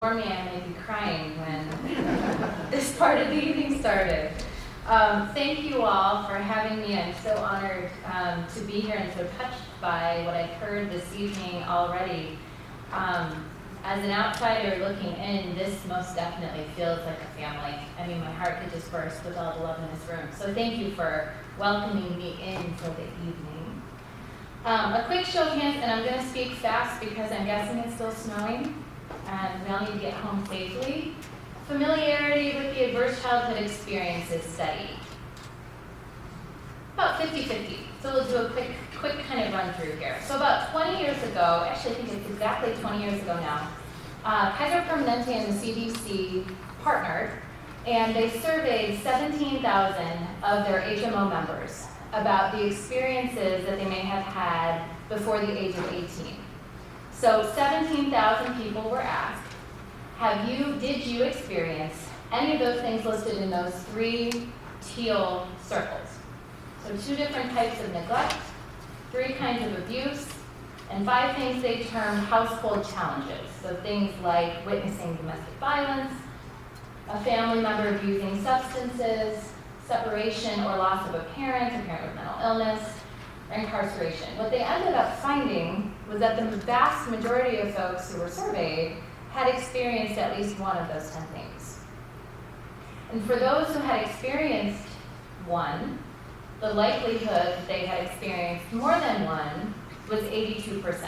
For me, I may be crying when this part of the evening started. Thank you all for having me. I'm so honored to be here and so touched by what I've heard this evening already. As an outsider looking in, this most definitely feels like a family. I mean, my heart could just burst with all the love in this room. So thank you for welcoming me in for the evening. A quick show of hands, and I'm going to speak fast because I'm guessing it's still snowing. And we all need to get home safely. Familiarity with the adverse childhood experiences study. About 50-50. So we'll do a quick kind of run through here. So about 20 years ago, actually I think it's exactly 20 years ago now, Kaiser Permanente and the CDC partnered, and they surveyed 17,000 of their HMO members about the experiences that they may have had before the age of 18. So 17,000 people were asked, did you experience any of those things listed in those three teal circles? So 2 different types of neglect, 3 kinds of abuse, and 5 things they termed household challenges. So things like witnessing domestic violence, a family member abusing substances, separation or loss of a parent with mental illness, or incarceration. What they ended up finding was that the vast majority of folks who were surveyed had experienced at least one of those 10 things. And for those who had experienced one, the likelihood that they had experienced more than one was 82%.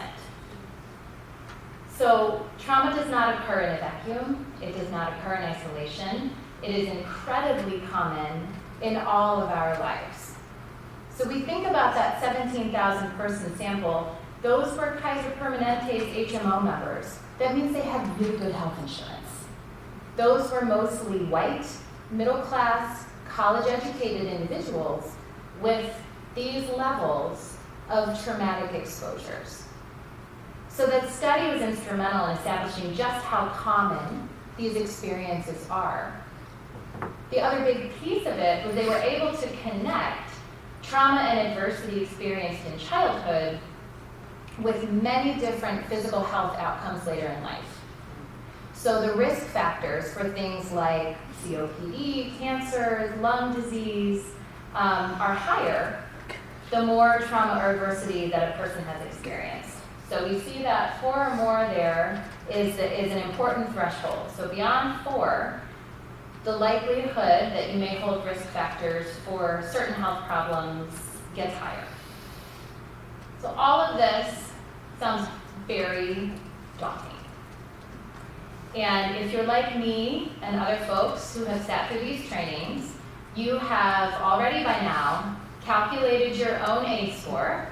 So trauma does not occur in a vacuum. It does not occur in isolation. It is incredibly common in all of our lives. So we think about that 17,000 person sample. Those were Kaiser Permanente's HMO members. That means they had really good health insurance. Those were mostly white, middle-class, college-educated individuals with these levels of traumatic exposures. So that study was instrumental in establishing just how common these experiences are. The other big piece of it was they were able to connect trauma and adversity experienced in childhood with many different physical health outcomes later in life. So the risk factors for things like COPD, cancer, lung disease are higher the more trauma or adversity that a person has experienced. So we see that 4 or more there is an important threshold. So beyond 4, the likelihood that you may hold risk factors for certain health problems gets higher. So all of this sounds very daunting. And if you're like me and other folks who have sat through these trainings, you have already by now calculated your own ACE score,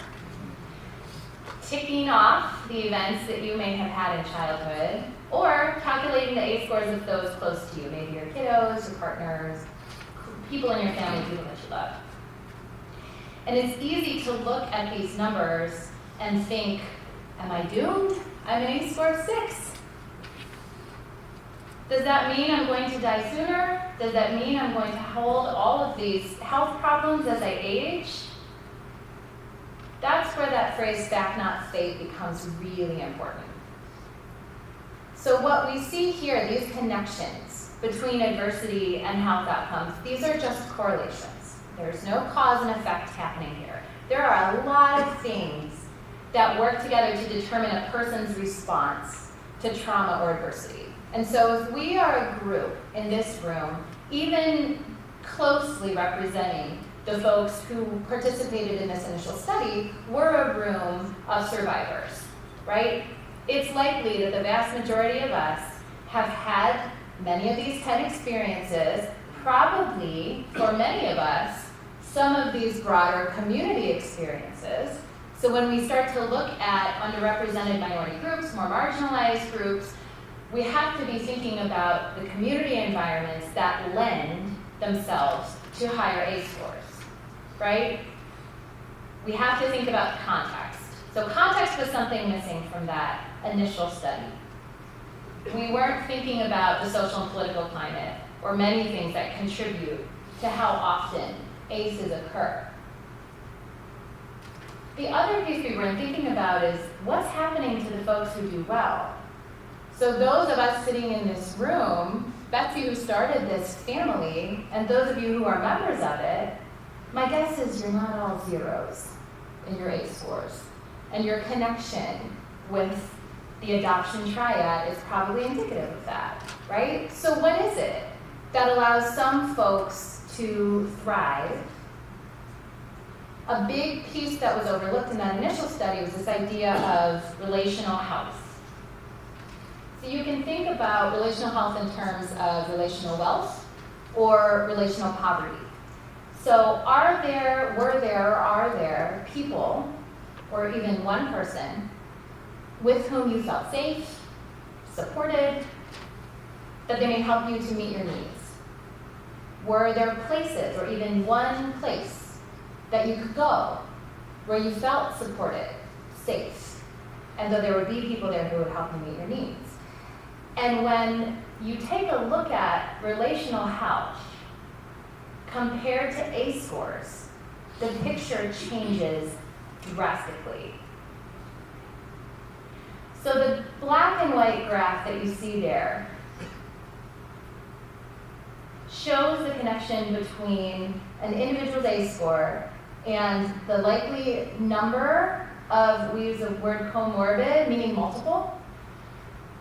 ticking off the events that you may have had in childhood, or calculating the ACE scores of those close to you, maybe your kiddos, your partners, people in your family, people that you love. And it's easy to look at these numbers and think, am I doomed? I'm an ACE score of 6. Does that mean I'm going to die sooner? Does that mean I'm going to hold all of these health problems as I age? That's where that phrase, fact not fate, becomes really important. So what we see here, these connections between adversity and health outcomes, these are just correlations. There's no cause and effect happening here. There are a lot of things that work together to determine a person's response to trauma or adversity. And so if we are a group in this room, even closely representing the folks who participated in this initial study, we're a room of survivors, right? It's likely that the vast majority of us have had many of these 10 experiences, probably, for many of us, some of these broader community experiences. So when we start to look at underrepresented minority groups, more marginalized groups, we have to be thinking about the community environments that lend themselves to higher ACE scores, right? We have to think about context. So context was something missing from that initial study. We weren't thinking about the social and political climate or many things that contribute to how often ACEs occur. The other piece we weren't thinking about is what's happening to the folks who do well. So those of us sitting in this room, Betsy who started this family, and those of you who are members of it, my guess is you're not all zeros in your ACE scores. And your connection with the adoption triad is probably indicative of that, right? So what is it that allows some folks to thrive? A big piece that was overlooked in that initial study was this idea of relational health. So you can think about relational health in terms of relational wealth or relational poverty. So were there, or are there people, or even one person, with whom you felt safe, supported, that they may help you to meet your needs? Were there places, or even one place, that you could go where you felt supported, safe, and that there would be people there who would help you meet your needs? And when you take a look at relational health compared to ACE scores, the picture changes drastically. So the black and white graph that you see there shows the connection between an individual's ACE score and the likely number of, we use the word comorbid, meaning multiple,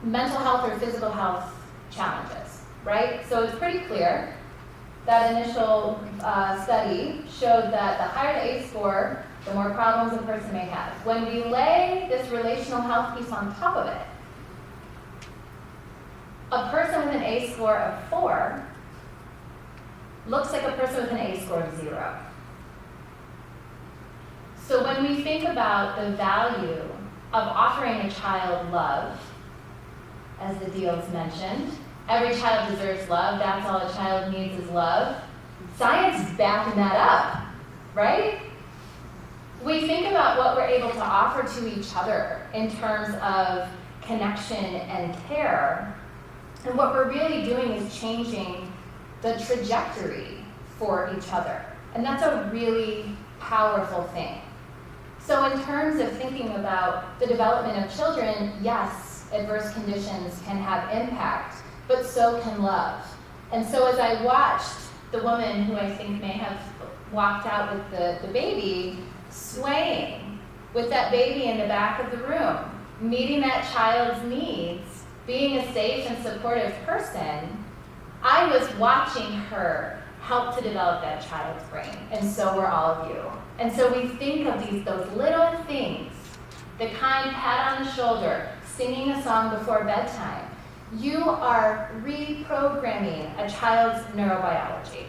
mental health or physical health challenges, right? So it's pretty clear. That initial study showed that the higher the ACE score, the more problems a person may have. When we lay this relational health piece on top of it, a person with an ACE score of 4 looks like a person with an ACE score of 0. So when we think about the value of offering a child love, as the deals mentioned, every child deserves love, that's all a child needs is love. Science is backing that up, right? We think about what we're able to offer to each other in terms of connection and care, and what we're really doing is changing the trajectory for each other. And that's a really powerful thing. So in terms of thinking about the development of children, yes, adverse conditions can have impact, but so can love. And so as I watched the woman who I think may have walked out with the baby, swaying with that baby in the back of the room, meeting that child's needs, being a safe and supportive person, I was watching her help to develop that child's brain, and so were all of you. And so we think of those little things, the kind pat on the shoulder, singing a song before bedtime. You are reprogramming a child's neurobiology.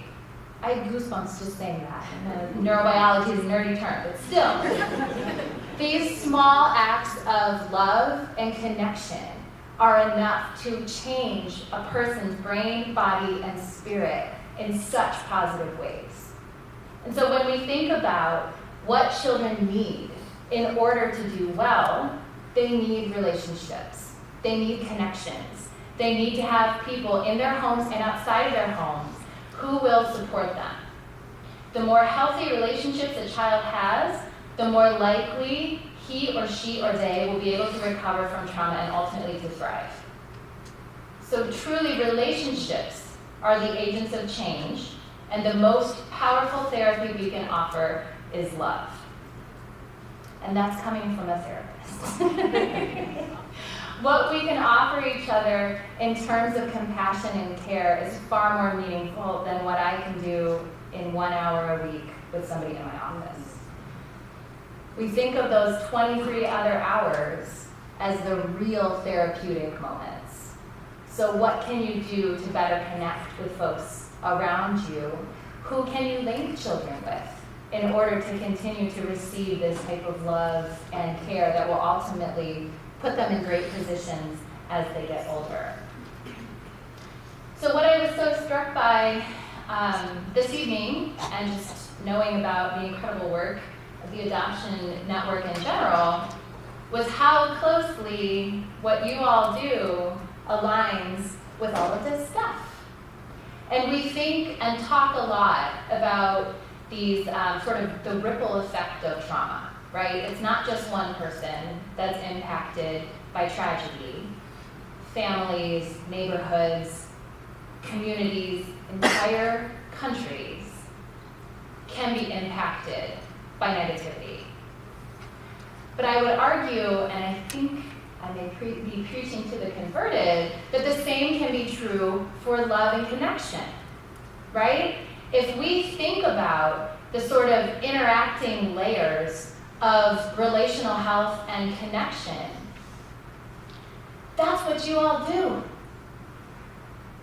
I have goosebumps just saying that. And neurobiology is a nerdy term, but still. These small acts of love and connection are enough to change a person's brain, body, and spirit in such positive ways. And so when we think about what children need in order to do well, they need relationships. They need connections. They need to have people in their homes and outside of their homes who will support them. The more healthy relationships a child has, the more likely he or she or they will be able to recover from trauma and ultimately to thrive. So truly, relationships are the agents of change, and the most powerful therapy we can offer is love. And that's coming from a therapist. What we can offer each other in terms of compassion and care is far more meaningful than what I can do in 1 hour a week with somebody in my office. We think of those 23 other hours as the real therapeutic moments. So what can you do to better connect with folks around you? Who can you link children with in order to continue to receive this type of love and care that will ultimately put them in great positions as they get older? So what I was so struck by this evening, and just knowing about the incredible work of the Adoption Network in general, was how closely what you all do aligns with all of this stuff. And we think and talk a lot about these sort of the ripple effect of trauma, right? It's not just one person that's impacted by tragedy. families, neighborhoods, communities, entire countries can be impacted by negativity. But I would argue, and I think I may be preaching to the converted, that the same can be true for love and connection, right? If we think about the sort of interacting layers of relational health and connection, that's what you all do.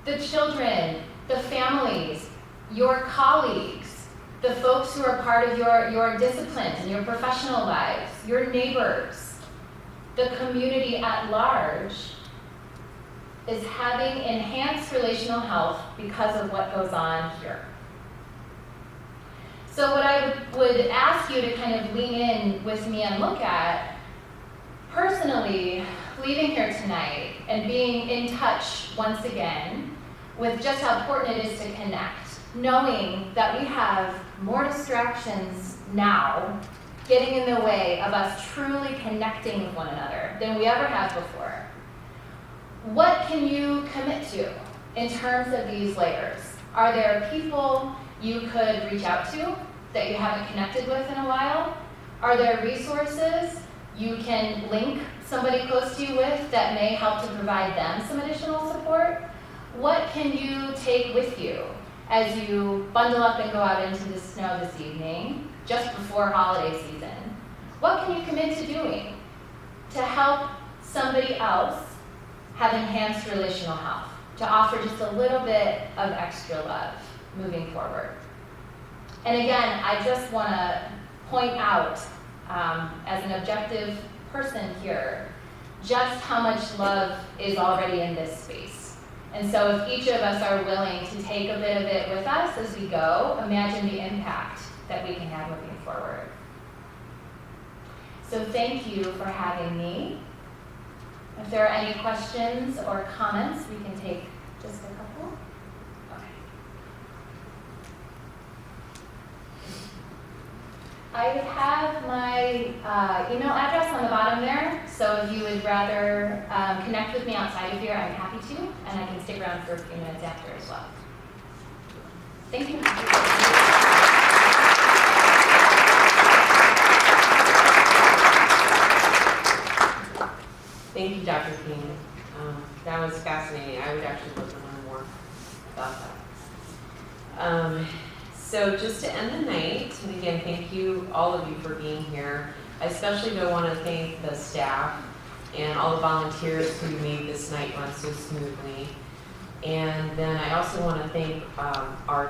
The children, the families, your colleagues, the folks who are part of your disciplines and your professional lives, your neighbors, the community at large is having enhanced relational health because of what goes on here. So what I would ask you to kind of lean in with me and look at, personally, leaving here tonight and being in touch once again with just how important it is to connect, knowing that we have more distractions now getting in the way of us truly connecting with one another than we ever have before. What can you commit to in terms of these layers? Are there people you could reach out to that you haven't connected with in a while? Are there resources you can link somebody close to you with that may help to provide them some additional support? What can you take with you as you bundle up and go out into the snow this evening, just before holiday season? What can you commit to doing to help somebody else have enhanced relational health, to offer just a little bit of extra love moving forward? And again, I just want to point out, as an objective person here, just how much love is already in this space. And so if each of us are willing to take a bit of it with us as we go, imagine the impact that we can have moving forward. So thank you for having me. If there are any questions or comments, we can take just a couple. Okay. I have my email address on the bottom there, so if you would rather connect with me outside of here, I'm happy to, and I can stick around for a few minutes after as well. Thank you. Thank you, Dr. King. That was fascinating. I would actually love to learn more about that. So just to end the night, and again, thank you, all of you, for being here. I especially do want to thank the staff and all the volunteers who made this night run so smoothly. And then I also want to thank our